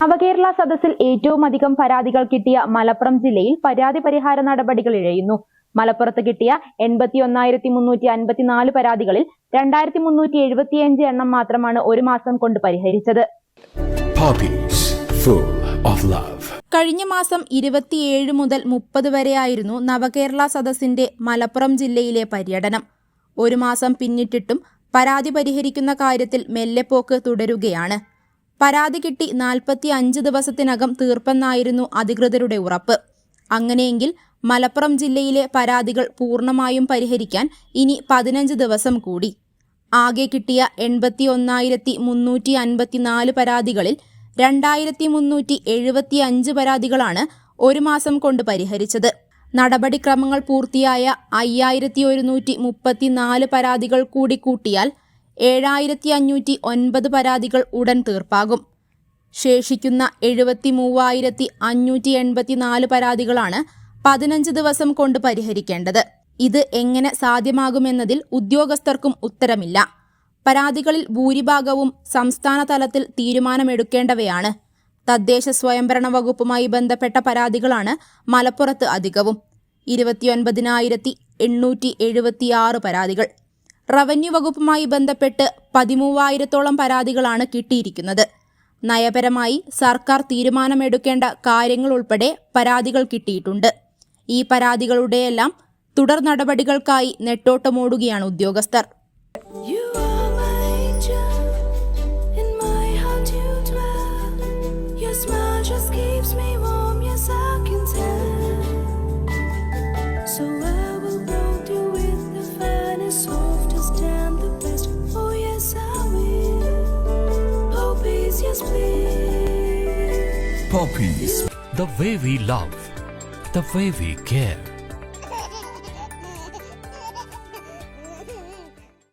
നവകേരള സദസ്സിൽ ഏറ്റവും അധികം പരാതികൾ കിട്ടിയ മലപ്പുറം ജില്ലയിൽ പരാതി പരിഹാര നടപടികൾ ഇഴയുന്നു. മലപ്പുറത്ത് കിട്ടിയ 81,354 പരാതികളിൽ 2,375 എണ്ണം മാത്രമാണ് ഒരു മാസം കൊണ്ട് പരിഹരിച്ചത്. കഴിഞ്ഞ മാസം 27 മുതൽ 30 വരെയായിരുന്നു നവകേരള സദസ്സിന്റെ മലപ്പുറം ജില്ലയിലെ പര്യടനം. ഒരു മാസം പിന്നിട്ടിട്ടും പരാതി പരിഹരിക്കുന്ന കാര്യത്തിൽ മെല്ലെപ്പോക്ക് തുടരുകയാണ്. പരാതി കിട്ടി 45 ദിവസത്തിനകം തീർപ്പെന്നായിരുന്നു അധികൃതരുടെ ഉറപ്പ്. അങ്ങനെയെങ്കിൽ മലപ്പുറം ജില്ലയിലെ പരാതികൾ പൂർണ്ണമായും പരിഹരിക്കാൻ ഇനി 15 ദിവസം കൂടി. ആകെ കിട്ടിയ 81,354 പരാതികളിൽ 2,375 പരാതികളാണ് ഒരു മാസം കൊണ്ട് പരിഹരിച്ചത്. നടപടിക്രമങ്ങൾ പൂർത്തിയായ 5,134 പരാതികൾ കൂടി കൂട്ടിയാൽ 7,509 പരാതികൾ ഉടൻ തീർപ്പാകും. ശേഷിക്കുന്ന 73,584 പരാതികളാണ് 15 ദിവസം കൊണ്ട് പരിഹരിക്കേണ്ടത്. ഇത് എങ്ങനെ സാധ്യമാകുമെന്നതിൽ ഉദ്യോഗസ്ഥർക്കും ഉത്തരമില്ല. പരാതികളിൽ ഭൂരിഭാഗവും സംസ്ഥാന തലത്തിൽ തീരുമാനമെടുക്കേണ്ടവയാണ്. തദ്ദേശ സ്വയംഭരണ വകുപ്പുമായി ബന്ധപ്പെട്ട പരാതികളാണ് മലപ്പുറത്ത് അധികവും. 29,876 പരാതികൾ. റവന്യൂ വകുപ്പുമായി ബന്ധപ്പെട്ട് 13,000-ഓളം പരാതികളാണ് കിട്ടിയിരിക്കുന്നത്. നയപരമായി സർക്കാർ തീരുമാനമെടുക്കേണ്ട കാര്യങ്ങൾ ഉൾപ്പെടെ പരാതികൾ കിട്ടിയിട്ടുണ്ട്. ഈ പരാതികളുടെയെല്ലാം തുടർ നടപടികൾക്കായി നെട്ടോട്ടമോടുകയാണ് ഉദ്യോഗസ്ഥർ. Poppies, the way we love, the way we care.